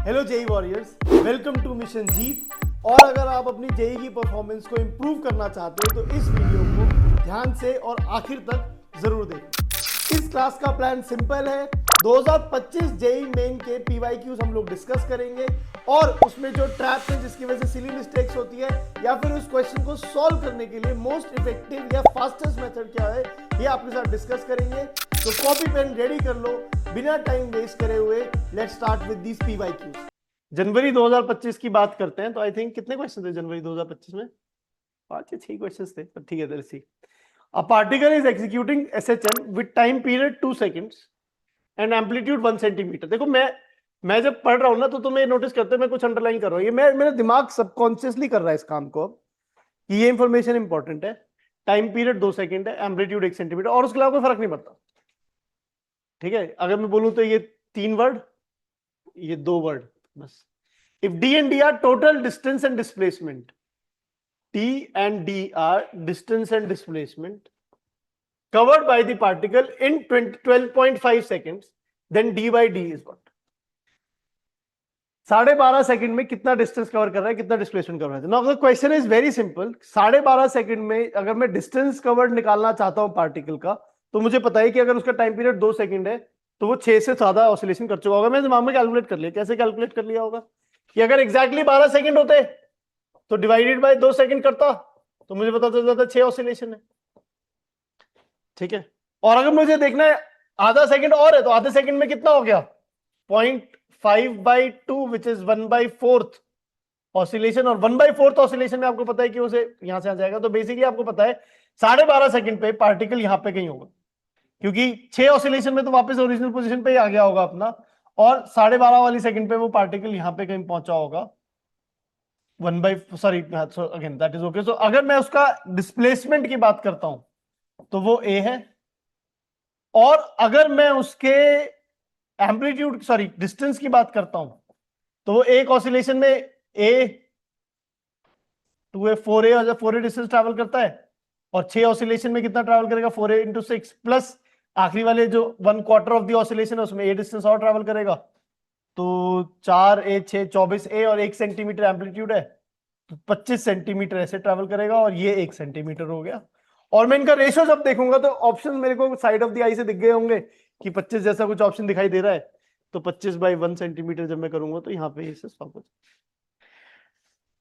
Hello JE warriors, welcome to mission Jeet. और अगर आप अपनी जेई की परफॉर्मेंस को इंप्रूव करना चाहते हो तो इस वीडियो को ध्यान से और आखिर तक जरूर देखें। इस क्लास का प्लान सिंपल है। 2025 जेई मेन के पीवाईक्यूज हम लोग डिस्कस करेंगे और उसमें जो ट्रैप्स है जिसकी वजह से सिली मिस्टेक्स होती है या फिर उस क्वेश्चन को सॉल्व करने के लिए मोस्ट इफेक्टिव या फास्टेस्ट मेथड क्या है ये आपके साथ डिस्कस करेंगे। तो कॉपी पेन रेडी कर लो, बिना टाइम वेस्ट करे हुए let's start with these PYQs. जनवरी 2025 की बात करते हैं तो आई थिंक कितने क्वेश्चन थे जनवरी 2025 में? 5 या 6 क्वेश्चन थे, पर ठीक है। Let's see. A particle is executing SHM with time period 2 seconds and amplitude 1 centimetre. देखो मैं जब पढ़ रहा हूं ना तो तुम्हें नोटिस करते हो मैं कुछ अंडरलाइन कर रहा हूं। ये मेरा दिमाग सबकॉन्शियसली कर रहा है इस काम को अब कि ये इंफॉर्मेशन इंपॉर्टेंट है। टाइम पीरियड 2 सेकंड है, एम्पलीट्यूड 1 सेंटीमीटर और उसके अलावा कोई फर्क नहीं पड़ता। ठीक है, अगर मैं बोलूं तो ये 3 वर्ड, ये 2 वर्ड बस। If D and D are total distance and displacement, T and D are distance and displacement covered by the particle in 12.5 seconds, then D by D is what? 12.5 second में कितना distance cover कर रहा है, कितना displacement cover कर रहा है। Now the question is very simple. 12.5 second में अगर मैं डिस्टेंस कवर्ड निकालना चाहता हूं पार्टिकल का, तो मुझे पता है कि अगर उसका टाइम पीरियड 2 सेकंड है तो वो 6 से ज्यादा ऑसिलेशन कर चुका होगा। मैं दिमाग में कैलकुलेट कर लिया। कैसे कैलकुलेट कर लिया होगा कि अगर एग्जैक्टली 12 सेकंड होते तो डिवाइडेड बाय 2 सेकंड करता तो मुझे पता चल जाता 6 ऑसिलेशन है। ठीक है, और अगर मुझे देखना है आधा सेकंड और है तो आधे सेकंड में कितना हो गया? 0.5/2 विच इज 1/4 ऑसिलेशन। और 1/4 ऑसिलेशन में आपको पता है कि उसे यहां से आ जाएगा। तो बेसिकली आपको पता है 12.5 सेकंड पे पार्टिकल यहां पे कहीं होगा, क्योंकि 6 ऑसिलेशन में तो वापस ओरिजिनल पोजीशन पे ही आ गया होगा अपना, और 12.5 वाली सेकंड पे वो पार्टिकल यहां पे कहीं पहुंचा होगा। Again that is okay. So अगर मैं उसका डिस्प्लेसमेंट की बात करता हूं तो वो ए है, और अगर मैं उसके डिस्टेंस की बात करता हूं तो वो एक ऑसिलेशन में ए 2a 4a, और जब 4a डिस्टेंस ट्रैवल करता है, और 6 ऑसिलेशन में कितना ट्रैवल करेगा? 4a इंटू 6 प्लस आखिरी वाले जो 1/4 ऑफ द ऑसिलेशन है उसमें ए डिस्टेंस और ट्रैवल करेगा। तो 4a 6 24a और 1 सेंटीमीटर एम्पलीट्यूड है तो 25 सेंटीमीटर ऐसे ट्रैवल करेगा, और ये 1 सेंटीमीटर हो गया। और मैं इनका रेशियो जब देखूंगा तो ऑप्शन मेरे को साइड ऑफ द आई से दिख गए होंगे कि 25 जैसा कुछ ऑप्शन दिखाई दे रहा है, तो 25/1 सेंटीमीटर जब मैं करूंगा तो यहाँ पे इसे सॉल्व हो जाएगा।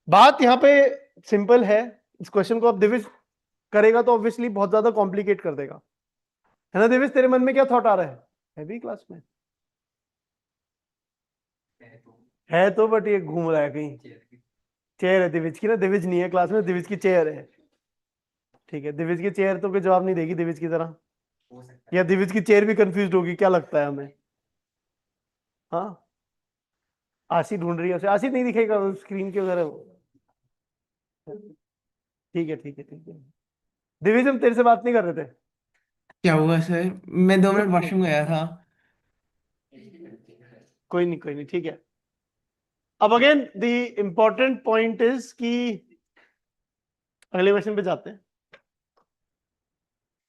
बात यहाँ पे सिंपल है। इस क्वेश्चन को अब दिविज करेगा तो ऑब्वियसली बहुत ज्यादा कॉम्प्लिकेट कर देगा, है ना दिविज? तेरे मन में क्या थॉट आ रहा है भी क्लास में? है तो बट ये घूम रहा है कहीं। चेयर है दिविज की ना, दिविज नहीं है क्लास में, दिविज की चेयर है। ठीक है, दिविज की चेयर तो कोई जवाब नहीं देगी दिविज की तरह, या दिविज की चेयर भी कंफ्यूज होगी, क्या लगता है हमें? हाँ, आशी ढूंढ रही है उसे। आशी नहीं दिखेगा स्क्रीन के उधर। ठीक है ठीक है ठीक है। दिविज हम तेरे से बात नहीं कर रहे थे। क्या हुआ सर? मैं 2 मिनट वॉशरूम गया था। कोई नहीं ठीक है। अब again the important point is कि अगले क्वेश्चन पे जाते हैं।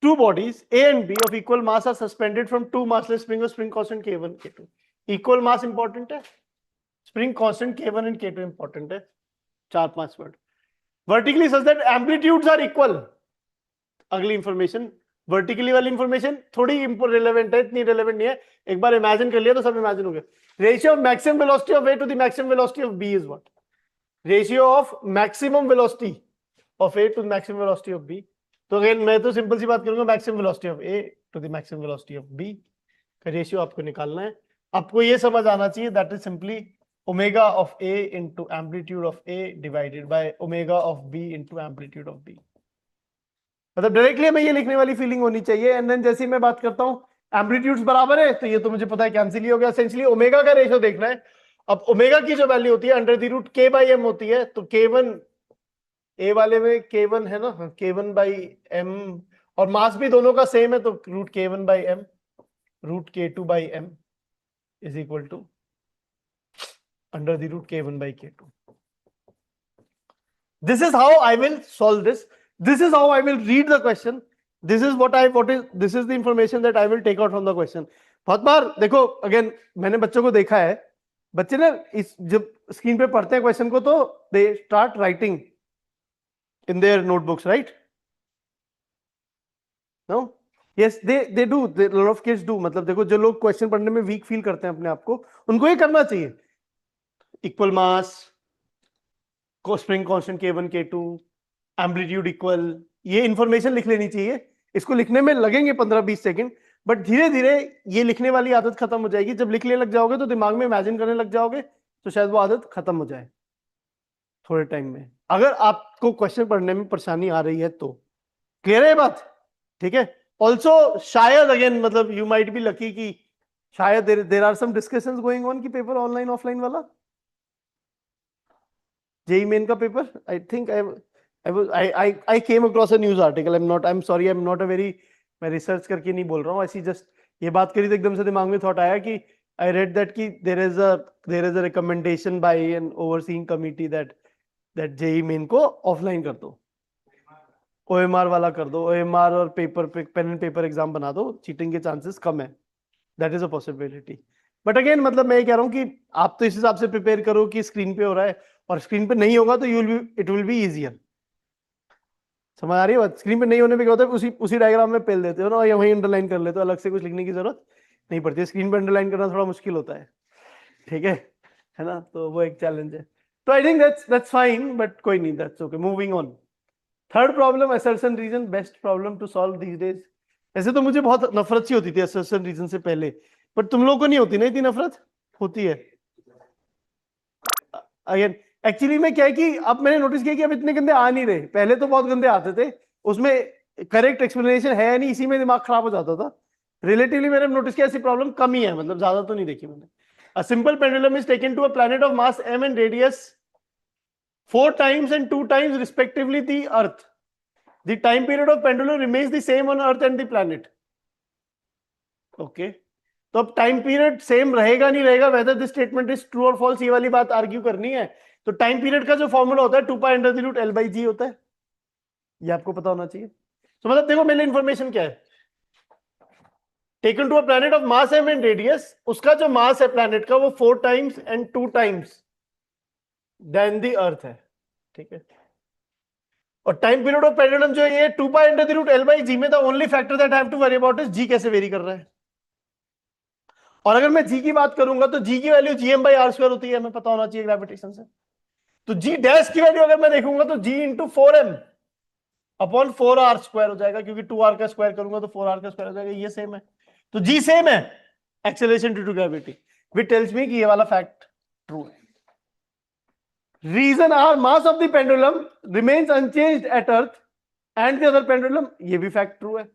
Two bodies A and B of equal mass are suspended from two massless spring of spring constant K1 K2. Equal mass important है, spring constant K1 and K2 important है। 4-5 word. Vertically such that amplitudes are equal। अगली information, vertically वाली information थोड़ी relevant है, इतनी relevant नहीं है। एक बार इमेजिन कर लिया तो सब इमेजिन हो गया। Ratio of maximum velocity of A to the maximum velocity of B is what? Ratio of maximum velocity of A to maximum velocity of B। तो अगेन मैं तो सिंपल सी बात करूंगा, maximum velocity of A to the maximum velocity of B का ratio आपको निकालना है। आपको ये समझ आना चाहिए that is simply omega of A into amplitude of A divided by omega of B into amplitude of B। मतलब डायरेक्टली हमें ये लिखने वाली फीलिंग होनी चाहिए। एंड देन जैसे ही मैं बात करता हूं एम्पलीट्यूड्स बराबर है तो ये तो मुझे पता है कैंसिल ही हो गया। एसेंशियली ओमेगा का रेशियो देखना है। अब ओमेगा की जो वैल्यू होती है √k/m होती है, तो K1 ए वाले में K1 है ना, K1/m, और मास भी दोनों का सेम है तो √K1/m √K2/m is equal to √K1/K2। This is how I will solve this. This is how I will read the question. This is this is the information that I will take out from the question. बहुत बार देखो, again मैंने बच्चों को देखा है बच्चे ना इस जब स्क्रीन पे पढ़ते हैं क्वेश्चन को तो they start writing in their notebooks, right? No, yes they do, lot of kids do. मतलब देखो, जो लोग क्वेश्चन पढ़ने में वीक फील करते हैं अपने आप को, उनको ये करना चाहिए। इक्वल मास, spring constant K1 K2, amplitude equal, ये इंफॉर्मेशन लिख लेनी चाहिए। इसको लिखने में लगेंगे 15-20 सेकंड, बट धीरे धीरे ये लिखने वाली आदत खत्म हो जाएगी। जब लिखने लग जाओगे तो दिमाग में इमेजिन करने लग जाओगे, तो शायद वो आदत खत्म हो जाए थोड़े टाइम में। अगर आपको क्वेश्चन पढ़ने में परेशानी आ रही है तो क्लियर है ये बात, ठीक है? ऑल्सो शायद अगेन, मतलब यू माइट बी लकी कि शायद there are some discussions going on कि पेपर ऑनलाइन ऑफलाइन वाला, जेई मेन का पेपर। I think I came across a news article. I'm sorry, I'm not a very, मैं research करके नहीं बोल रहा हूँ, ऐसी जस्ट ये बात करी तो एकदम से दिमाग में थॉट आया कि I read that कि there is a recommendation by an overseeing committee that JEE Main को ऑफलाइन कर दो, OMR वाला कर दो, OMR और paper pen and paper exam बना दो, चीटिंग के चांसेस कम है। That is a possibility. But again, मतलब मैं ये कह रहा हूँ कि आप तो इस हिसाब से प्रिपेयर करो कि स्क्रीन पे हो रहा है, और स्क्रीन पे नहीं होगा तो इट विल बी इजियर। समझ आ रही है बात? स्क्रीन पे नहीं होने पे क्या होता है, उसी डायग्राम में पेल देते हो ना, या वहीं अंडरलाइन कर लेते हो, अलग से कुछ लिखने की जरूरत नहीं पड़ती। स्क्रीन पे अंडरलाइन करना थोड़ा मुश्किल होता है, ठीक है ना? तो वो एक चैलेंज है। तो I think that's fine, but कोई नहीं, that's okay. Moving on. Third problem, assertion reason, best problem to solve these days. ऐसे तो मुझे बहुत नफरत सी होती थी असर्शन रीजन से पहले, बट तुम लोगों को नहीं होती ना इतनी नफरत? होती है अगेन। एक्चुअली में क्या है कि अब मैंने नोटिस किया कि अब इतने गंदे आ नहीं रहे, पहले तो बहुत गंदे आते थे। उसमें करेक्ट एक्सप्लेनेशन है नहीं, इसी में दिमाग खराब हो जाता था। रिलेटिवली मैंने नोटिस किया ऐसी प्रॉब्लम कम ही है, मतलब ज्यादा तो नहीं देखी मैंने। A simple pendulum is taken to a planet of mass m and radius 4 times and 2 times respectively the earth. The time period of pendulum remains the same on earth and the planet. Okay, तो अब time period same रहेगा नहीं रहेगा, whether this statement is true और false, ये वाली बात argue करनी है। तो टाइम पीरियड का जो फॉर्मूला होता है 2π√L/g होता है, ये आपको पता होना चाहिए। तो मतलब देखो, मेरे लिए इंफॉर्मेशन क्या है, taken to a planet of mass m and radius, उसका जो मास है प्लैनेट का वो 4 times and 2 times then the earth है, ठीक है? और टाइम पीरियड ऑफ पेंडुलम जो है ये 2π√L/g में, the only factor that have to worry about is g कैसे वेरी कर रहा है। और अगर मैं g की बात करूंगा तो g की वैल्यू gm/r² होती है, हमें पता होना चाहिए ग्रेविटेशन से। तो g डैश की वैल्यू अगर मैं देखूंगा तो g इंटू 4m/4r² हो जाएगा, क्योंकि 2r का स्क्वायर करूंगा तो 4r का स्क्वायर हो जाएगा। ये सेम है, तो g सेम है, acceleration due to gravity, which tells me कि ये वाला फैक्ट ट्रू है। Reason are mass of the pendulum remains unchanged at earth and the other pendulum, ये भी फैक्ट ट्रू है।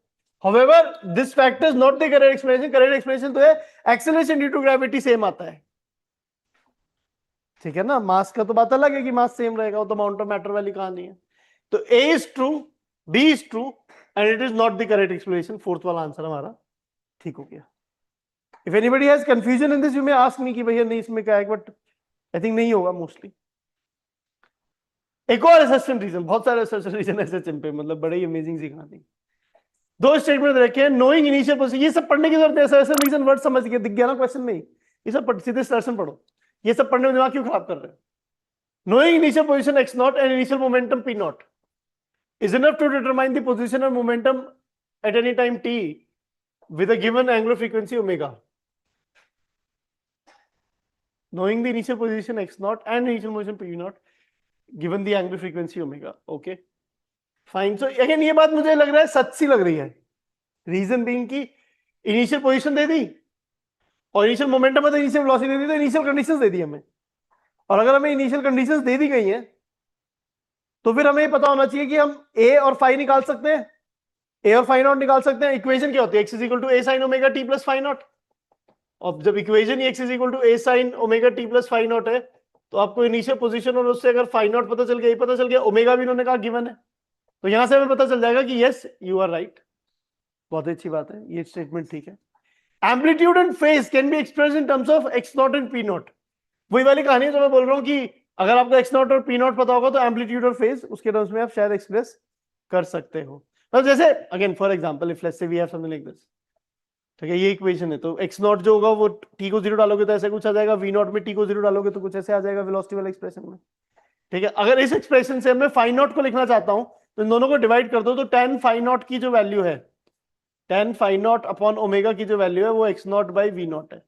However, this fact is not the correct explanation. Correct explanation तो है acceleration due to gravity same आता है, ठीक है ना? मास का तो बात अलग है कि मास सेम रहेगा, वो तो अमाउंट ऑफ मैटर वाली कहानी है। तो A is true, B is true and it is not the correct explanation। Fourth वाला आंसर हमारा ठीक हो गया। If anybody has confusion in this, you may ask me कि भैया नहीं इसमें क्या है, बट आई थिंक नहीं होगा मोस्टली। एक और असर्शन रीजन, बहुत सारे असर्शन रीजन एसएचएम पे, मतलब बड़े ही अमेजिंग सी कहानी। दो स्टेटमेंट रखे हैं, नोइंग इनिशियल पोजीशन, ये सब पढ़ने की जरूरत है। असर्शन रीजन वर्ड समझ गए, दिख गया ना क्वेश्चन में, ये सब सीधे असर्शन पढ़ो। ये सब पढ़ने में दिमाग क्यों खराब कर रहे हो? Knowing initial position x0 and initial momentum p0 is enough to determine the position and momentum at any time t with a given angular frequency omega. Knowing the initial position x0 and initial motion p0 given the angular frequency omega. Okay, fine. So again ये बात मुझे लग रहा है सच सी लग रही है। Reason being की इनिशियल पोजीशन दे दी और इनिशियल मोमेंटम मतलब इनिशियल वेलोसिटी दे दी, तो इनिशियल कंडीशंस दे दी हमें। और अगर हमें इनिशियल कंडीशंस दे दी गई हैं तो फिर हमें पता होना चाहिए कि हम a और phi निकाल सकते हैं, a और phi नॉट निकाल सकते हैं। इक्वेशन क्या होती है? x is equal to a sin omega t plus phi naught. और जब इक्वेशन ही x is equal to a sin omega t plus phi naught है, तो आपको इनिशियल पोजीशन और उससे अगर phi नॉट पता चल गया, ये पता चल गया, ओमेगा भी उन्होंने कहा गिवन है, तो यहां से हमें पता चल जाएगा कि यस यू आर राइट। बहुत अच्छी बात है, ये स्टेटमेंट ठीक है। Amplitude and phase can be express in terms of x0 and p0। वही वाली कहानी जो मैं बोल रहा हूँ कि अगर आपको x0 और p0 पता होगा तो एम्पलीट्यूड और फेज उसके टर्म्स में आप शायद एक्सप्रेस कर सकते हो। तो जैसे again for example, if let's say we have something like this, ठीक है, ये इक्वेशन है। तो एक्स नॉट जो होगा वो टी को 0 डालोगे तो ऐसे कुछ आ जाएगा, वी नॉट में टी को 0 डालोगे तो कुछ ऐसे आ जाएगा वेलोसिटी वाला एक्सप्रेशन में। ठीक है, अगर इस एक्सप्रेशन से मैं फाई नॉट को लिखना चाहता हूं तो इन दोनों को डिवाइड कर दो, तो tan फाई नॉट की जो वैल्यू है, tan phi naught upon omega की जो वैल्यू है वो x naught by v naught है।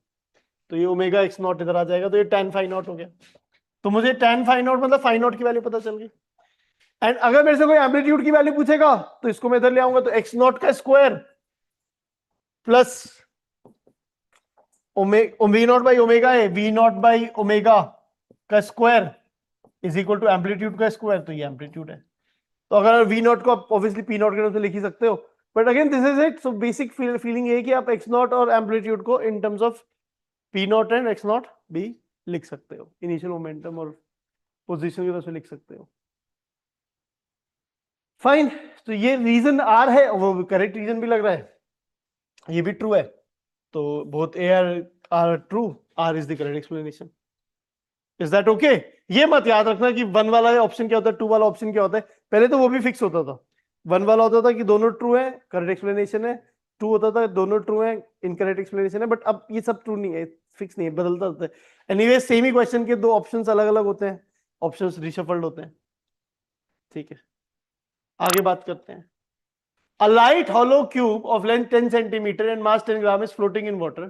तो ये ओमेगा एक्स नॉट इधर आ जाएगा, तो ये tan फाई नॉट हो गया। तो मुझे tan फाई नॉट मतलब फाई नॉट की वैल्यू पता चल गई। एंड अगर मेरे से कोई एम्पलीट्यूड की वैल्यू पूछेगा तो इसको मैं इधर ले आऊंगा, तो एक्स नॉट का square plus v naught by omega है, वी नॉट बाई ओमेगा का square is equal to amplitude का स्क्वायर। तो ये एम्पलीट्यूड है। तो अगर वी नॉट को आप ऑब्वियसली पी नॉट के नाम से लिख ही सकते हो, but again this is it. So basic feeling ये है कि आप एक्स नॉट और एम्पलीट्यूड को in terms of P not and x not भी लिख सकते हो, इनिशियल मोमेंटम और पोजीशन की तरफ से लिख सकते हो। फाइन, तो ये रीजन आर है, वो करेक्ट रीजन भी लग रहा है, ये भी ट्रू है। तो both A R true, R is the correct explanation. Is that okay? ये मत याद रखना कि वन वाला ऑप्शन क्या होता है, टू वाला ऑप्शन क्या होता है। पहले तो वो भी फिक्स होता था, वन वाला होता था कि दोनों ट्रू है, करेक्ट एक्सप्लेनेशन है, टू होता था दोनों ट्रू है, इनकरेक्ट एक्सप्लेनेशन है। बट अब ये सब ट्रू नहीं है, फिक्स नहीं है, बदलता रहता है। एनीवे सेम ही क्वेश्चन के दो ऑप्शंस अलग अलग होते हैं, ऑप्शंस रिशफल्ड होते हैं। ठीक है, आगे बात करते हैं। A light hollow cube of length 10 centimeter and mass 10 gram is floating in water.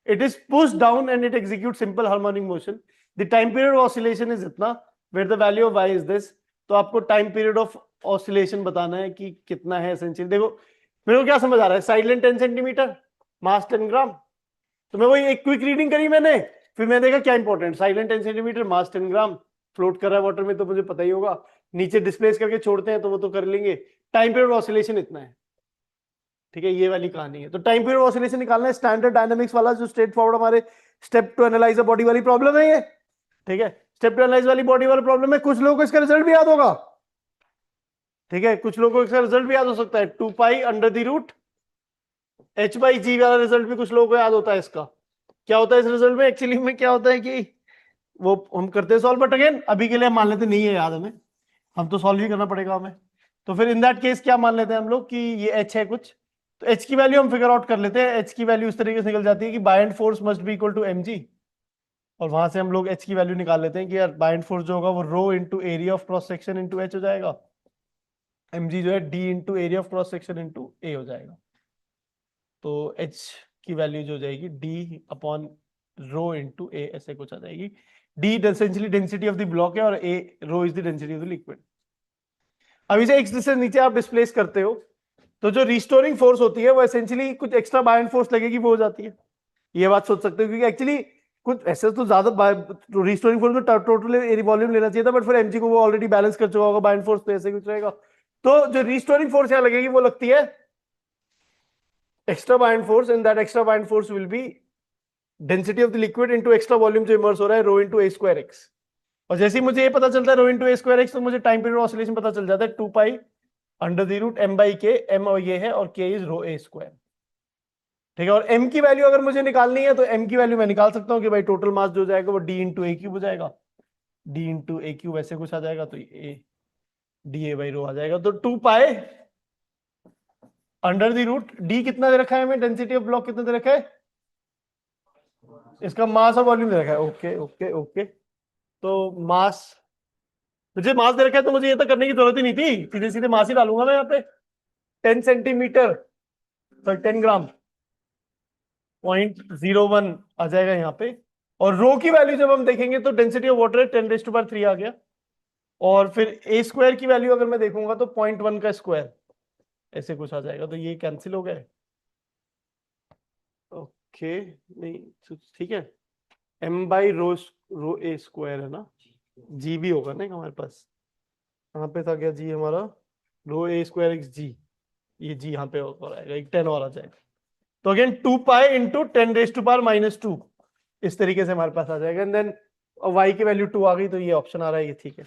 It is pushed down and it executes simple harmonic motion. The time period of oscillation is इतना, where the value of y is this. तो आपको time period of oscillation बताना है कि कितना है essential. देखो मेरे को क्या समझ आ रहा है, साइड लेंथ 10 सेंटीमीटर, मास 10 ग्राम। तो मैं वही एक क्विक रीडिंग करी मैंने, फिर मैंने देखा क्या इंपॉर्टेंट, साइड लेंथ 10 सेंटीमीटर, मास 10 ग्राम, फ्लोट कर रहा है वाटर में तो मुझे पता ही होगा, नीचे डिस्प्लेस करके छोड़ते हैं तो वो तो कर लेंगे, टाइम पीरियड ऑसिलेशन इतना है। ठीक है, ये वाली कहानी है। तो टाइम पीरियड ऑसिलेशन निकालना है, स्टैंडर्ड डायनामिक्स वाला जो स्ट्रेट फॉरवर्ड हमारे step to analyse a body वाली प्रॉब्लम है ये। ठीक है, स्टेप टू एनालाइज वाली बॉडी वाली प्रॉब्लम में कुछ लोगों को इसका रिजल्ट भी याद होगा। ठीक है, कुछ लोगों को इसका रिजल्ट भी याद हो सकता है, 2 pi under the root h by g वाला रिजल्ट भी कुछ लोगों को याद होता है। इसका क्या होता है, इस रिजल्ट में एक्चुअली में क्या होता है कि वो हम करते हैं सॉल्व, बट अगेन अभी के लिए मान लेते नहीं है याद हमें, हम तो सॉल्व ही करना पड़ेगा हमें। तो फिर इन दैट केस क्या मान लेते हैं हम लोग कि ये h है कुछ, तो h की वैल्यू हम फिगर आउट कर लेते हैं। h की वैल्यू इस तरीके से निकल जाती है कि bind force must be equal to mg, और वहां से हम लोग h की वैल्यू निकाल लेते हैं कि यार बाइंड फोर्स जो होगा वो rho into area of cross section into h हो जाएगा, mg जो है d into area of cross section into a हो जाएगा। तो h की वैल्यू जो हो जाएगी d upon rho into a, ऐसे कुछ आ जाएगी। d essentially density of the block है और a rho is the density of the liquid. अब इसे x से नीचे आप डिस्प्लेस करते हो तो जो रिस्टोरिंग फोर्स होती है वो एसेंशियली कुछ एक्स्ट्रा बाइंड फोर्स लगेगी वो हो जाती है। ये बात सोच सकते हो, क्योंकि एक्चुअली कुछ ऐसे तो ज्यादा रिस्टोरिंग फोर्स में टोटल वॉल्यूम लेना चाहिए था, बट फिर mg को वो ऑलरेडी बैलेंस कर चुका होगा बाइंड फोर्स, तो ऐसे कुछ रहेगा। तो जो रिस्टोरिंग फोर्स यहाँ लगेगी वो लगती है extra bind force, and that extra bind force will be density of the liquid into extra volume जो इमर्स हो रहा है, रो इनटू a स्क्वायर x। और जैसे ही मुझे ये पता चलता है रो इनटू a स्क्वायर x, तो मुझे टाइम पीरियड ऑसिलेशन पता चल जाता है 2 pi under the root m by k, m और ये है और k is rho a square. ठीक है, और m की वैल्यू अगर मुझे निकालनी है तो m की वैल्यू मैं निकाल सकता हूं कि भाई टोटल मास जो जाएगा वो d इंटू ए क्यूब हो जाएगा, d इंटू ए क्यूब ऐसे कुछ आ जाएगा, तो a d a by rho आ जाएगा। तो 2 पाए अंडर द रूट d कितना दे रखा है हमें, डेंसिटी ऑफ ब्लॉक कितना दे रखा है, इसका मास और वॉल्यूम दे रखा है। ओके ओके ओके, तो मास, मुझे मास दे रखा है तो मुझे ये तो करने की जरूरत ही नहीं थी, सीधे सीधे मास ही डालूंगा मैं यहाँ पे, 10 सेंटीमीटर तो 10 ग्राम 0.01 आ जाएगा यहाँ पे। और रो की वैल्यू जब हम देखेंगे तो डेंसिटी ऑफ वाटर है 10⁻³ आ गया, और फिर a स्क्वायर की वैल्यू अगर मैं देखूंगा तो 0.1 का स्क्वायर ऐसे कुछ आ जाएगा, तो ये कैंसिल हो गया। ओके, नहीं ठीक है, m by rho a square है ना, g भी होगा ना हमारे पास, कहाँ पे था क्या g हमारा, रो a स्क्वायर x g, ये g यहाँ पे और आएगा, एक 10 और आ जाएगा। तो अगेन 2 पाई इंटू 10⁻⁻², इस तरीके से हमारे पास आ जाएगा, एंड देन y की वैल्यू 2 आ गई, तो ये ऑप्शन आ रहा है, ये ठीक है।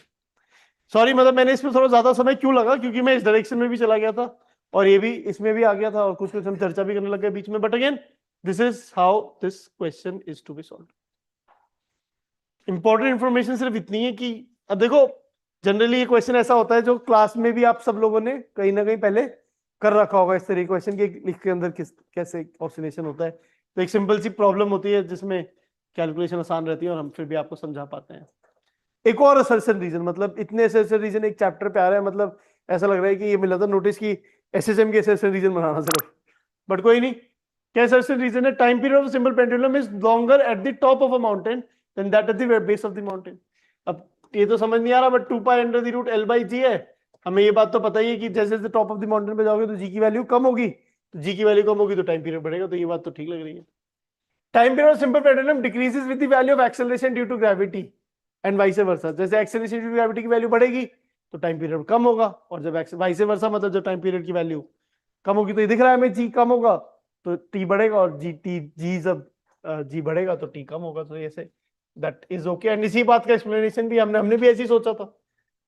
सॉरी, मतलब मैंने इसमें थोड़ा ज्यादा समय क्यों लगा, क्योंकि मैं इस डायरेक्शन में भी चला गया था और ये भी इसमें भी आ गया था, और कुछ कुछ हम चर्चा भी करने लगे बीच में, but again this is how this question is to be solved. Important information सिर्फ इतनी है कि अब देखो जनरली ये क्वेश्चन ऐसा होता है जो क्लास में भी आप सब लोगों ने कहीं ना कहीं पहले कर रखा होगा इस तरीके क्वेश्चन के लिख के अंदर कैसे ऑसिलेशन होता है। तो एक सिंपल सी प्रॉब्लम होती है जिसमें कैलकुलेशन आसान रहती है और हम फिर भी आपको समझा पाते हैं। एक और असर्शन रीजन, मतलब इतने असर्शन रीजन एक चैप्टर पे आ रहा है, मतलब ऐसा लग रहा है कि ये मिला था नोटिस की एसएसएम के असर्शन रीजन बनाना सिर्फ, बट कोई नहीं। क्या असर्शन रीजन है? Time period of simple pendulum is longer at the top of a mountain than that at the base of the mountain. अब ये तो समझ नहीं आ रहा, but 2 pi under the root l by g है। हमें ये बात तो पता ही है कि जैसे जैसे टॉप ऑफ द माउंटेन पे जाओगे तो जी की वैल्यू कम होगी, तो जी की वैल्यू कम होगी तो टाइम पीरियड बढ़ेगा, तो ये बात तो ठीक लग रही है। Time period of simple pendulum decreases with the value of acceleration due to gravity and vice versa. जैसे एक्सेलरेशन ड्यू टू ग्रेविटी की वैल्यू बढ़ेगी तो टाइम पीरियड कम होगा, और जब वाइस वर्सा मतलब जब टाइम पीरियड की वैल्यू कम होगी तो ये दिख रहा है हमें जी कम होगा तो टी बढ़ेगा, और जी जब जी बढ़ेगा तो टी कम होगा। तो ऐसे दैट इज ओके, एंड इसी बात का एक्सप्लेनेशन भी हमने भी ऐसे ही सोचा था।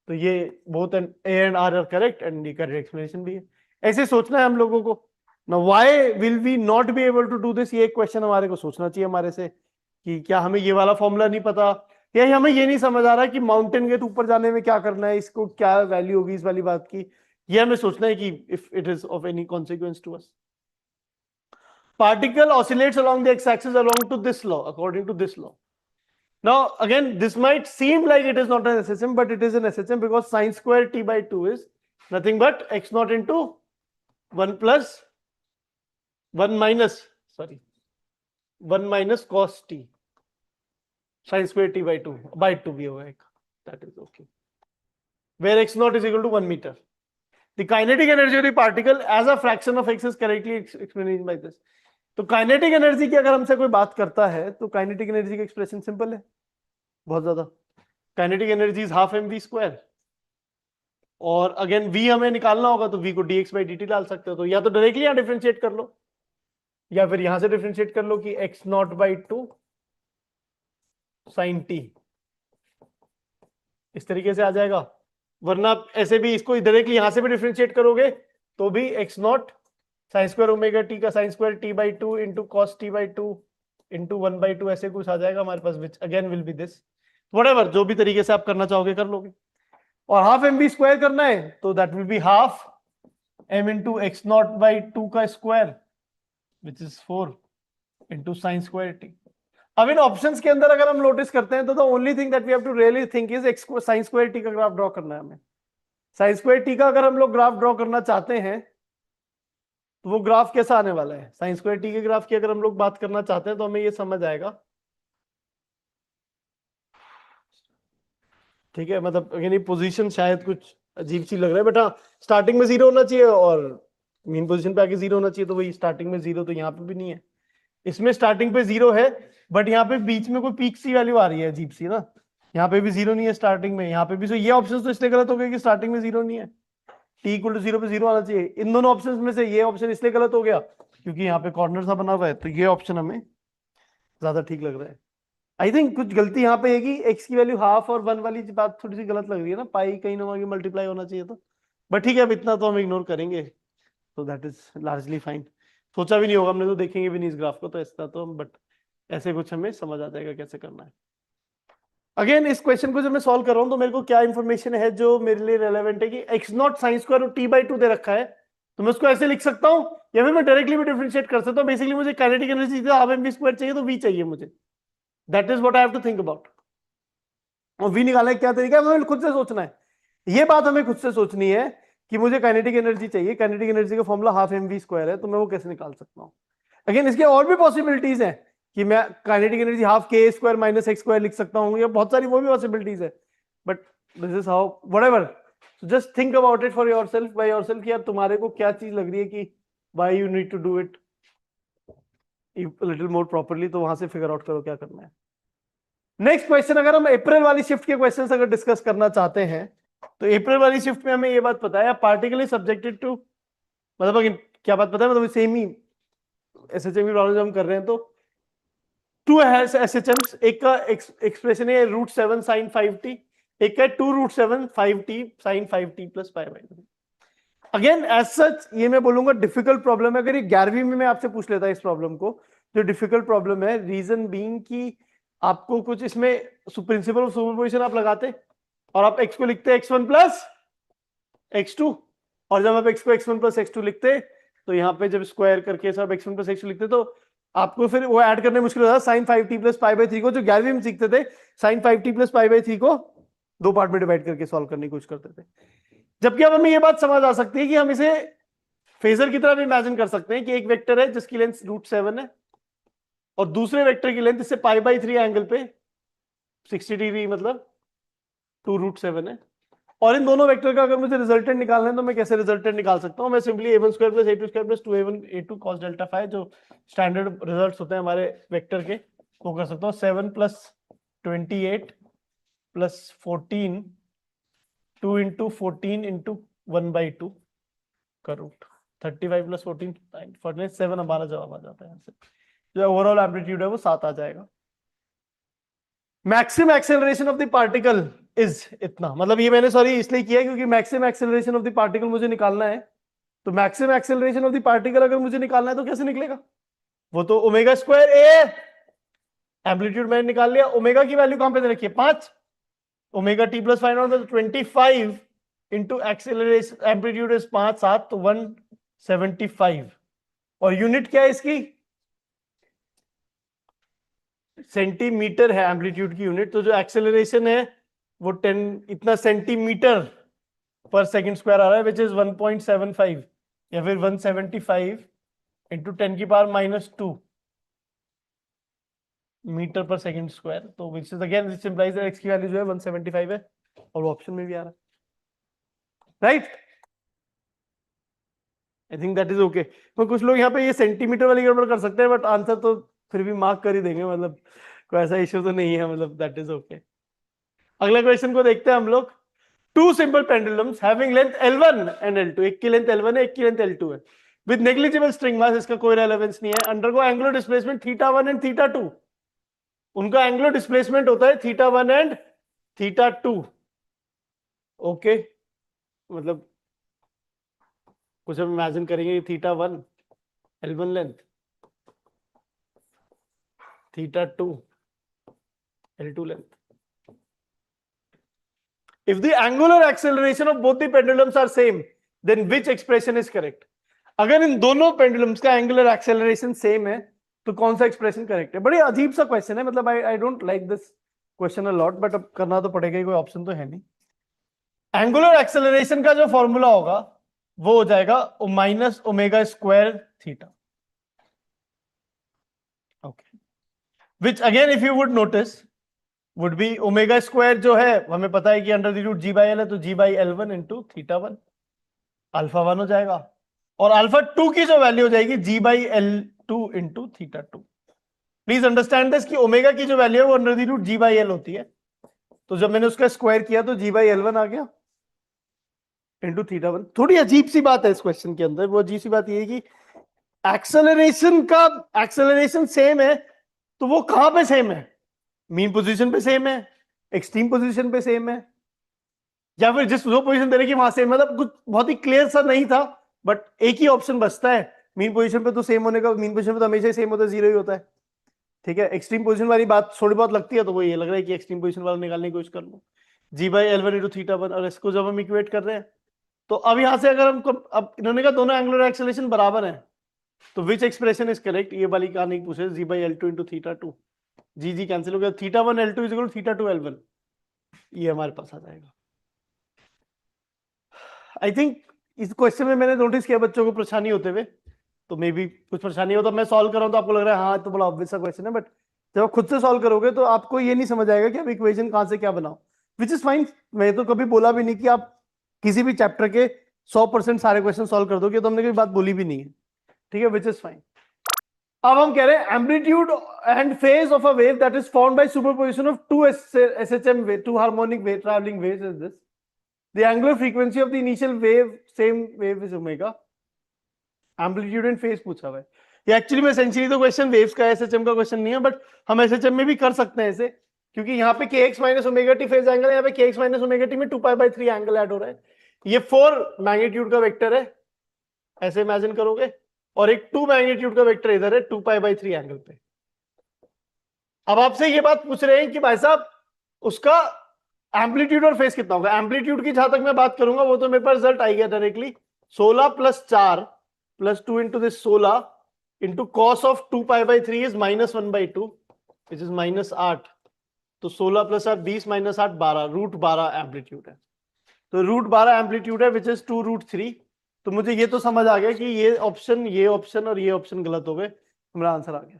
तो ये both A and R correct and ये करेक्ट एक्सप्लेनेशन भी है। ऐसे सोचना है हम लोगों को। Now why will we not be able to do this? ये एक क्वेश्चन हमारे को सोचना चाहिए हमारे से, कि क्या हमें ये वाला फॉर्मूला नहीं पता, या हमें ये नहीं समझ आ रहा कि माउंटेन के ऊपर जाने में क्या करना है, इसको क्या वैल्यू होगी इस वाली बात की। ये हमें सोचना है कि if it is of any consequence to us. Particle oscillates along the x-axis along to this law, according to this law. Now again, this might seem like it is not an SHM, but it is an SHM because sin square t by 2 is nothing but x naught into 1 plus 1 minus cos t sin square t by 2 भी होगा एक, that is okay, where x naught is equal to 1 meter. The kinetic energy of the particle as a fraction of x is correctly explained by this. तो kinetic energy की अगर हमसे कोई बात करता है तो काइनेटिक एनर्जी का एक्सप्रेशन सिंपल है बहुत ज्यादा। Kinetic energy is half m v square, और अगेन v हमें निकालना होगा तो v को dx by dt डाल सकते हो। तो या तो डायरेक्टली यहां डिफरेंशिएट कर लो, या फिर यहां से डिफरेंशिएट कर लो कि x naught by 2 sine t, इस तरीके से आ जाएगा। वरना ऐसे भी इसको डायरेक्टली यहां से भी डिफरेंशिएट करोगे तो भी x not sine square omega t का sine square t by 2 into cos t by 2 into 1 by 2 ऐसे कुछ आ जाएगा हमारे पास, which again will be this. Whatever, जो भी तरीके से आप करना चाहोगे कर लोगे। और हाफ एम बी स्क्वायर करना है तो that will be half m into x naught by 2 का square which is 4 into sine square t. अब इन ऑप्शंस के अंदर अगर हम नोटिस करते हैं तो the only thing that we have to really think is x sine square t का ग्राफ ड्रॉ करना है हमें। साइन स्क्वायर टी का अगर हम लोग ग्राफ ड्रॉ करना चाहते हैं तो वो ग्राफ कैसा आने वाला है? साइन स्क्वायर टी के ग्राफ की अगर हम लोग बात करना चाहते हैं तो हमें ये समझ आएगा, ठीक है। मतलब अगर ये पोजीशन शायद कुछ अजीब सी लग रहा है, बट हाँ स्टार्टिंग में 0 होना चाहिए और मेन पोजीशन पे आके 0 होना चाहिए। तो वही स्टार्टिंग में 0 तो यहाँ पे भी नहीं है, इसमें स्टार्टिंग पे 0 है बट यहाँ पे बीच में कोई पीक सी वैल्यू आ रही है अजीब सी ना। यहाँ पे भी 0 नहीं है स्टार्टिंग में, यहाँ पे भी। तो ये ऑप्शन तो इसलिए गलत हो गया कि स्टार्टिंग में 0 नहीं है, टी इक्वल टू 0 पे 0 आना चाहिए। इन दोनों ऑप्शन में से ये ऑप्शन इसलिए गलत हो गया क्योंकि यहाँ पे कॉर्नर सा बना हुआ है, तो ये ऑप्शन हमें ज्यादा ठीक लग रहा है। आई थिंक कुछ गलती यहाँ पे है कि एक्स की वैल्यू हाफ और 1 वाली बात थोड़ी सी गलत लग रही है ना, पाई कहीं ना आगे मल्टीप्लाई होना चाहिए तो, बट ठीक है अब इतना तो हम इग्नोर करेंगे, तो दैट इज लार्जली फाइन। सोचा भी नहीं होगा हमने, तो देखेंगे भी नहीं इस ग्राफ को तो ऐसा तो, बट ऐसे कुछ हमें समझ आ जाएगा कैसे करना है। अगेन इस क्वेश्चन को जब मैं सॉल्व कर रहा हूं तो मेरे को क्या इंफॉर्मेशन है जो मेरे लिए रेलेवेंट है कि एक्स नॉट साइन स्क्वायर और टी बाई 2 दे रखा है, तो मैं उसको ऐसे लिख सकता हूं या फिर मैं डायरेक्टली भी डिफरेंशिएट कर सकता हूं। बेसिकली मुझे kinetic energy half m v square चाहिए तो वी चाहिए मुझे, that is what I have to think about. और वी निकालने का क्या तरीका है हमें खुद से सोचना है, ये बात हमें खुद से सोचनी है कि मुझे काइनेटिक एनर्जी चाहिए। काइनेटिक एनर्जी का formula half m v square है, तो मैं वो कैसे निकाल सकता हूँ। अगेन इसके और भी पॉसिबिलिटीज हैं कि मैं काइनेटिक एनर्जी हाफ के स्क्वायर माइनस एक्स स्क्वायर लिख सकता हूँ, या बहुत सारी वो भी पॉसिबिलिटीज है, but this is how whatever. So just think about it for yourself by yourself कि यार तुम्हारे को क्या चीज लग रही है कि why you need to do it little more properly, तो वहां से फिगर आउट करो क्या करना है। नेक्स्ट क्वेश्चन, अगर हम अप्रैल वाली शिफ्ट के क्वेश्चंस अगर डिस्कस करना चाहते हैं तो अप्रैल वाली शिफ्ट में हमें ये बात पता है पार्टिकल इज सब्जेक्टेड टू, मतलब क्या बात पता है, मतलब सेम ही एसएचएम की प्रॉब्लम हम कर रहे हैं तो टू एसएचएम्स, एक का एक्सप्रेशन है √7 sin 5t, एक का 2√7 5t sin 5t plus 5। Again as such ये मैं बोलूंगा डिफिकल्ट प्रॉब्लम है। अगर ये 11वीं में मैं आपसे पूछ लेता इस प्रॉब्लम को, जो डिफिकल्ट प्रॉब्लम है, रीजन बीइंग कि आपको कुछ इसमें प्रिंसिपल ऑफ सुपरपोजिशन आप लगाते और आप x को लिखते x1 प्लस x2, और जब आप x को x1 प्लस x2 लिखते तो यहाँ पे जब स्क्वायर करके सब x1 प्लस x2 लिखते तो आपको फिर वो ऐड करने मुश्किल होता sign 5t plus pi by 3 को, जो 11वीं में सीखते थे sign 5t plus pi by 3 को दो पार्ट में डिवाइड करके सॉल्व करने की कोशिश करते थे। जबकि अब हमें ये बात समझ आ सकती है कि हम इसे फेजर की तरह भी इमेजिन कर सकते हैं कि एक वेक्टर है जिसकी लेंथ √7 है और दूसरे वेक्टर की लेंथ इससे पाई बाई 3 एंगल पे 60 डिग्री मतलब 2√7 है। और इन दोनों वेक्टर का अगर मुझे रिजल्टेंट निकालना है तो मैं कैसे रिजल्टेंट निकाल सकता हूं? मैं simply a1 square plus a2 square plus 2a1 a2 cos delta phi जो स्टैंडर्ड रिजल्ट्स होते हैं हमारे वेक्टर के वो कर सकता हूं। 7 प्लस 28 प्लस 14 2 इंटू 14 इंटू 1/2 का रूट 35 प्लस 14 47 हमारा जवाब आ जाता है। यहाँ से जो ओवरऑल एम्पलीट्यूड है वो 7 आ जाएगा। Maximum acceleration of the particle is इतना, मतलब ये मैंने सॉरी इसलिए किया क्योंकि maximum acceleration of the particle मुझे निकालना है। तो maximum acceleration of the particle अगर मुझे निकालना है तो कैसे निकलेगा? वो तो ओमेगा स्क्वायर ए, एम्पलीट्यूड मैंने निकाल लिया। ओमेगा की वैल्यू कहां पे दे रखी है? 5। Omega T plus 5 25 into acceleration amplitude is 5 7 तो 175 और यूनिट क्या है इसकी? सेंटीमीटर है एम्पलीट्यूड की यूनिट। तो जो एक्सेलरेशन है वो 10 इतना सेंटीमीटर पर सेकंड स्क्वायर आ रहा है विच इज 1.75 या फिर 175 इंटू 10⁻⁻2 मीटर पर सेकंड स्क्वायर। तो which is again this implies that x की वैल्यू जो है 175 है और वो ऑप्शन में भी आ रहा है, right? I think that is okay. तो कुछ लोग यहाँ पे ये सेंटीमीटर वाली गड़बड़ कर सकते हैं बट आंसर तो फिर भी मार्क कर ही देंगे, मतलब कोई ऐसा इश्यू तो नहीं है, मतलब दैट इज ओके। अगले क्वेश्चन को देखते हैं हम लोग। Two simple pendulums having length L1 and L2, एक की लेंथ L1 है एक की लेंथ L2 है, विद नेग्लिजिबल स्ट्रिंग मास, इसका कोई रेलेवेंस नहीं है, अंडरगो एंगुलर डिस्प्लेसमेंट θ1 एंड θ2। उनका एंगुलर डिस्प्लेसमेंट होता है θ1 एंड θ2। ओके, मतलब कुछ हम इमेजिन करेंगे θ1 L1 length, θ2 L2 length. If the angular acceleration of both the pendulums are same, then which expression is correct? अगर इन दोनों पेंडुलम्स का एंगुलर एक्सेलरेशन सेम है तो कौन सा एक्सप्रेशन करेक्ट है? बड़ी अजीब सा क्वेश्चन है, मतलब I don't like this question a lot, but अब करना तो पड़ेगा, कोई ऑप्शन तो है नहीं। एंगुलर एक्सेलरेशन का जो फॉर्मूला होगा वो हो जाएगा minus omega square theta. Okay, which again if you would notice would be omega square जो है हमें पता है कि अंडर द रूट g/l है, तो g/l1 इंटू θ1 अल्फा 1 हो जाएगा और अल्फा 2 की जो वैल्यू हो जाएगी g/l2 into θ2। Please understand this कि ओमेगा की जो वैल्यू है वो अंडर द रूट g/l होती है, तो जब मैंने उसका स्क्वायर किया तो g/l1 आ गया इंटू θ1। थोड़ी अजीब सी बात है इस क्वेश्चन के अंदर, वो अजीब सी बात ये है कि एक्सेलरेशन सेम है तो वो कहां पे सेम है? मीन पोजीशन पे सेम है, एक्सट्रीम पोजीशन पे सेम है, या फिर जिस जो पोजीशन दे रहे कि वहां सेम, मतलब कुछ बहुत ही क्लियर सा नहीं था, बट एक ही ऑप्शन बचता है। मीन पोजीशन पे तो सेम होने का, मीन पोजीशन पे तो हमेशा ही सेम होता है, 0 ही होता है, ठीक है। एक्सट्रीम पोजीशन वाली बात थोड़ी बहुत लगती है तो वो ये लग रहा है कि एक्सट्रीम पोजीशन वाला निकालने की कोशिश कर लो, g/l1 इंटू θ1, और इसको जब हम इक्वेट कर रहे हैं तो अब यहां से अगर हमको, अब इन्होंने कहा दोनों एंगुलर एक्सेलरेशन बराबर है तो विच एक्सप्रेशन इज करेक्ट, ये वाली कहानी पूछे, g/l2 इंटू θ2, जी कैंसिल हो गया, θ1 L2 इज इक्वल θ2 L1, ये हमारे पास आ जाएगा। आई थिंक इस क्वेश्चन में मैंने नोटिस किया बच्चों को परेशानी होते हुए, तो मे बी कुछ परेशानी हो तो मैं सॉल्व कर रहा हूं तो आपको लग रहा है हाँ तो बड़ा ऑब्वियस सा क्वेश्चन है, बट जब आप खुद से सॉल्व करोगे तो आपको ये नहीं समझ आएगा कि आप इक्वेशन कहां से क्या बनाओ, विच इज फाइन। मैं तो कभी बोला भी नहीं कि आप किसी भी चैप्टर के 100% सारे क्वेश्चन सॉल्व कर दोगे, तो हमने कोई बात बोली भी नहीं है, ठीक है, विच इज फाइन। अब हम कह रहे हैं amplitude and phase of a wave that is formed by superposition of two SHM wave, two harmonic wave traveling waves is this. The angular frequency of the initial wave, same wave is omega. Amplitude and phase पूछा हुआ है। ये actually में essentially तो question waves का SHM का question नहीं है, बट हम SHM में भी कर सकते हैं ऐसे, क्योंकि यहाँ पे kx minus omega T phase angle है, यहाँ पे kx माइनस ओमेगा टी में 2π/3 एंगल ऐड हो रहा है। ये 4 मैग्नीट्यूड का वेक्टर है, ऐसे इमेजिन करोगे, और एक 2 मैग्नीट्यूड का वेक्टर इधर है 2π/3 एंगल पे। अब आपसे ये बात पूछ रहे हैं कि भाई साहब उसका एम्पलीट्यूड और फेज कितना होगा। एम्पलीट्यूड की जहां तक मैं बात करूंगा वो तो मेरे पास रिजल्ट आ गया directly, 16 plus 4 plus 2 into this 16 into cos of 2 पाई/3 इज -1/2 विच इज -8। तो 16 प्लस 8 20 माइनस 8 12 √12 एम्पलीट्यूड है। तो √12 एम्पलीट्यूड है विच इज 2√3। तो मुझे ये तो समझ आ गया कि ये ऑप्शन और ये ऑप्शन गलत हो गए, मेरा आंसर आ गया।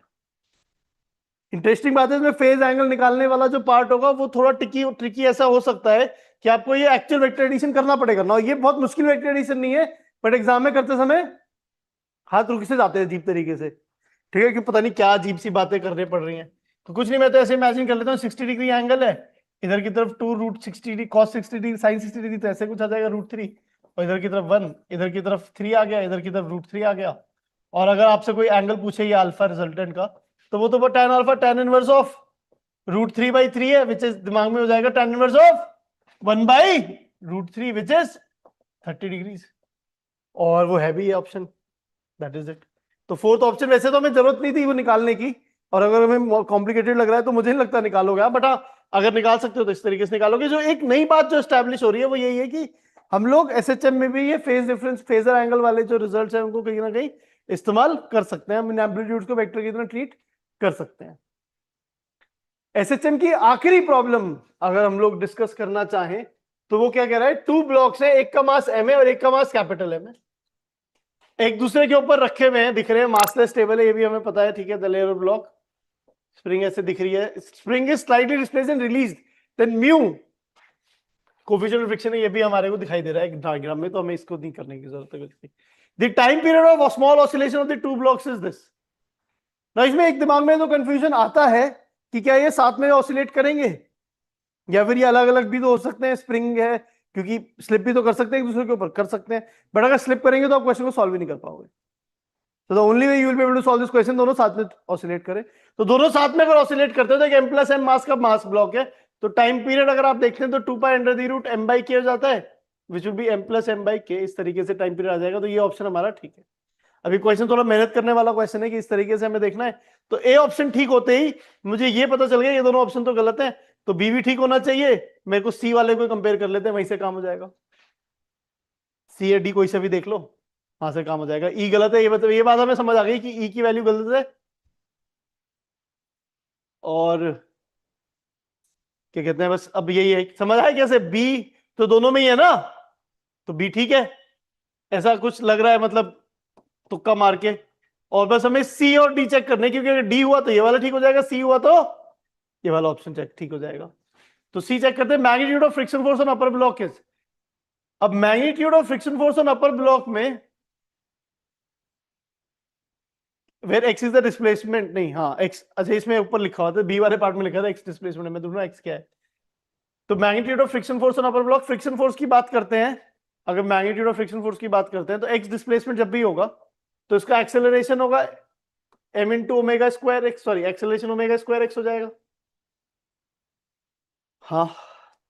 इंटरेस्टिंग बात है, इसमें फेज एंगल निकालने वाला जो पार्ट होगा वो थोड़ा ट्रिकी ऐसा हो सकता है कि आपको ये एक्चुअल वेक्टर एडिशन करना पड़ेगा ना। ये बहुत मुश्किल वेक्टर एडिशन नहीं है, बट एग्जाम में करते समय हाथ रुक से जाते हैं अजीब तरीके से, ठीक है, कि पता नहीं क्या अजीब सी बातें करने पड़ रही हैं। तो कुछ नहीं, मैं तो ऐसे इमेजिन कर लेता हूँ 60 डिग्री एंगल है, इधर की तरफ 2√60 cos 60 डिग्री sin 60 डिग्री, तो ऐसे कुछ आ जाएगा √3, और इधर की तरफ 1, इधर की तरफ 3 आ गया, इधर की तरफ √3 आ गया। और अगर आपसे कोई एंगल पूछे ये अल्फा रिजल्टेंट का, तो वो तो tan alpha tan inverse of √3/3 है, विच इज दिमाग में हो जाएगा tan inverse of 1/√3 which is 30 degrees. और वो है भी ये ऑप्शन, दैट इज इट। तो फोर्थ ऑप्शन वैसे तो हमें जरूरत नहीं थी वो निकालने की, और अगर हमें कॉम्प्लिकेटेड लग रहा है तो मुझे नहीं लगता निकालोगे आप, बट हाँ अगर निकाल सकते हो तो इस तरीके से निकालोगे। जो एक नई बात जो स्टैब्लिश हो रही है वो यही है कि हम लोग एसएचएम में भी ये फेज डिफरेंस फेजर एंगल वाले जो रिजल्ट्स हैं उनको कहीं ना कहीं इस्तेमाल कर सकते हैं, हम एम्पलीट्यूड को वेक्टर की तरह ट्रीट कर सकते हैं। एसएचएम की आखिरी प्रॉब्लम अगर हम लोग डिस्कस करना चाहें तो वो क्या कह रहा है, 2 ब्लॉक्स है, एक का मास m है और एक का मास कैपिटल M है, एक दूसरे के ऊपर रखे हुए हैं, दिख रहे हैं, मासलेस टेबल है, ये भी हमें पता है, ठीक है। द लेयर ब्लॉक, स्प्रिंग ऐसे दिख रही है, spring is slightly displaced and released, then mu coefficient of friction है, ये भी हमारे को दिखाई दे रहा है डायग्राम में, तो हमें इसको नहीं करने की जरूरत है कुछ। The time period of small oscillation of the 2 blocks is this. ना इसमें एक दिमाग में तो कंफ्यूजन आता है कि क्या ये साथ में ऑसिलेट करेंगे या फिर ये अलग अलग भी तो हो सकते हैं, स्प्रिंग है क्योंकि स्लिप भी तो कर सकते हैं, एक दूसरे के ऊपर कर सकते हैं, बट अगर स्लिप करेंगे तो आप क्वेश्चन को सॉल्व ही नहीं कर पाओगे। तो the only way you will be able to solve this question, दोनों साथ में ऑसिलेट करें। तो दोनों साथ में अगर ऑसिलेट करते हो तो m प्लस m मास का मास ब्लॉक है, तो टाइम पीरियड अगर आप देखते हैं तो 2π√m/k हो जाता है, which will be m plus m/k, इस तरीके से टाइम पीरियड आ जाएगा। तो ये ऑप्शन हमारा ठीक है। अभी क्वेश्चन थोड़ा मेहनत करने वाला क्वेश्चन है कि इस तरीके से हमें देखना है। तो ए ऑप्शन ठीक होते ही मुझे ये पता चल गया ये दोनों ऑप्शन तो गलत है, तो बी भी ठीक होना चाहिए। मेरे को सी वाले को कंपेयर कर लेते हैं, वहीं से काम हो जाएगा। सी या डी कोई से भी देख लो, वहां से काम हो जाएगा। ई गलत है, ये बात हमें समझ आ गई कि ई की वैल्यू गलत है, और क्या कहते हैं, बस अब यही है, समझ आया कैसे। बी तो दोनों में ही है ना, तो बी ठीक है, ऐसा कुछ लग रहा है, मतलब तुक्का मार के। और बस हमें सी और डी चेक करने, क्योंकि अगर डी हुआ तो ये वाला ठीक हो जाएगा, सी हुआ तो ये वाला ऑप्शन चेक ठीक हो जाएगा। तो सी चेक करते हैं, magnitude of friction force on upper block is. अब magnitude of friction force on upper block में where x is the displacement, नहीं हाँ एक्स, अच्छा इसमें ऊपर लिखा हुआ था, बी वाले पार्ट में लिखा था एक्स डिस्प्लेसमेंट, मैं दूसरा एक्स क्या है। तो magnitude of friction force on upper block, friction force की बात करते हैं, अगर मैग्नीट्यूड ऑफ फ्रिक्शन फोर्स की बात करते हैं तो एक्स डिस्प्लेसमेंट जब भी होगा तो इसका एक्सेलरेशन होगा m into omega square x, sorry acceleration omega square x हो जाएगा। हाँ,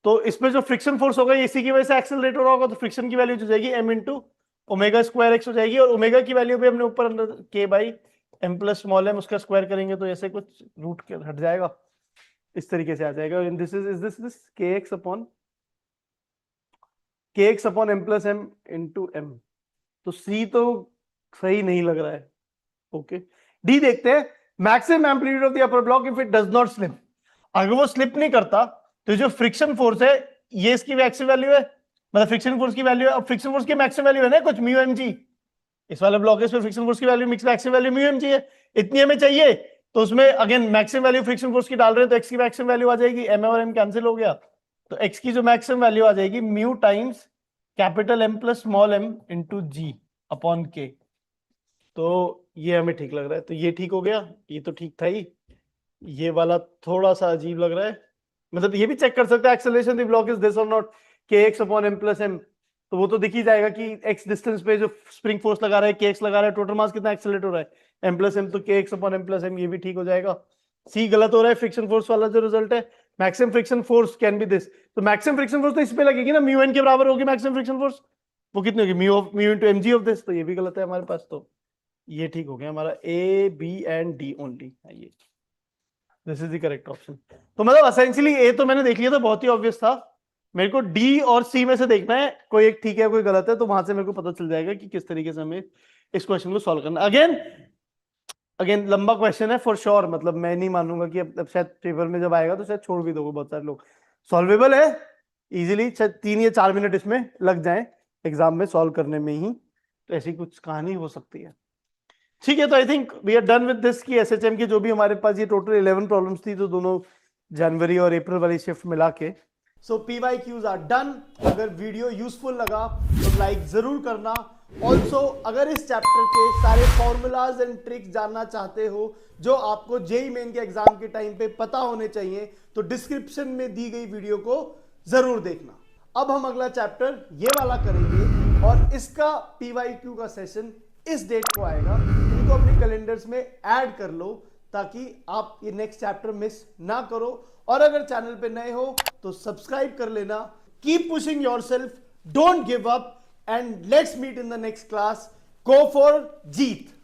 तो इसमें जो फ्रिक्शन फोर्स होगा इसी की वजह से एक्सेलरेट हो रहा होगा, तो फ्रिक्शन की वैल्यू जो जाएगी m into omega square x हो जाएगी, और ओमेगा की वैल्यू भी हमने ऊपर अंदर k by m plus small m उसका स्क्वायर करेंगे तो ऐसे कुछ रूट के हट जाएगा, इस तरीके से आ जाएगा। This is this kx upon m plus m into m। तो c तो सही नहीं लग रहा है, ओके। डी देखते हैं, maximum amplitude of the upper block if it does not slip. अगर वो स्लिप नहीं करता तो जो फ्रिक्शन फोर्स है ये इसकी मैक्सिमम वैल्यू है, मतलब फ्रिक्शन फोर्स की वैल्यू है। अब फ्रिक्शन फोर्स की मैक्सिमम वैल्यू है ना कुछ म्यू एम जी, इस वाले ब्लॉक पे फ्रिक्शन फोर्स की value maximum value mu m g है, इतनी हमें चाहिए। तो उसमें again maximum value friction force की डाल रहे हैं तो एक्स की मैक्सिमम वैल्यू आ जाएगी, एम और एम कैंसिल हो गया, तो एक्स की जो मैक्सिमम वैल्यू आ जाएगी mu times capital M plus small m into g upon k. तो ये हमें ठीक लग रहा है, तो ये ठीक हो गया, ये तो ठीक था ही। ये वाला थोड़ा सा अजीब लग रहा है, मतलब ये भी चेक कर सकते हैं acceleration the block is this और not, k x upon m plus m. तो वो तो दिख ही जाएगा कि एक्स डिस्टेंस पे जो स्प्रिंग फोर्स लगा रहा है के एक्स लगा रहा है, टोटल मास कितना एक्सेलरेट हो रहा है एम प्लस एम, तो k x upon m plus m, ये भी ठीक हो जाएगा। सी गलत हो रहा है, फ्रिक्शन फोर्स वाला जो रिजल्ट है, maximum friction force can be this, तो मैक्सिमम फ्रिक्शन फोर्स तो इस पे लगेगी ना, म्यू एन के बराबर होगी मैक्सिमम फ्रिक्शन फोर्स, वो कितनी होगी mu into m g of this, तो ये भी गलत है हमारे पास। तो ये ठीक हो गया हमारा, A B and D only, ये this is the correct option. तो मतलब असेंशियली ए तो मैंने देख लिया था, बहुत ही ऑब्वियस था, मेरे को डी और सी में से देखना है, कोई एक ठीक है कोई गलत है, तो वहां से मेरे को पता चल जाएगा कि किस तरीके से हमें इस क्वेश्चन को सॉल्व करना। अगेन अगेन लंबा क्वेश्चन है फॉर श्योर, मतलब मैं नहीं मानूंगा कि अब शायद पेपर में जब आएगा तो शायद छोड़ भी दोगे बहुत सारे लोग। सॉल्वेबल है इजीली, शायद 3 या 4 मिनट इसमें लग जाए एग्जाम में सॉल्व करने में ही, तो ऐसी कुछ कहानी हो सकती है। ठीक है, तो I think we are done with this की एसएचएम की जो भी हमारे पास ये टोटल 11 प्रॉब्लम्स थी, तो दोनों जनवरी और अप्रैल वाली शिफ्ट मिला के। सो PYQs आर डन। अगर वीडियो यूजफुल लगा तो लाइक जरूर करना। ऑल्सो अगर इस चैप्टर के सारे फॉर्मूलाज एंड ट्रिक्स जानना चाहते हो जो आपको जेई मेन के एग्जाम के टाइम पे पता होने चाहिए, तो डिस्क्रिप्शन में दी गई वीडियो को जरूर देखना। अब हम अगला चैप्टर ये वाला करेंगे और इसका PYQ का सेशन इस डेट को आएगा। इनको अपने कैलेंडर्स में ऐड कर लो ताकि आप ये नेक्स्ट चैप्टर मिस ना करो। और अगर चैनल पे नए हो तो सब्सक्राइब कर लेना। Keep pushing yourself, don't give up, and let's meet in the next class. Go for Jeet.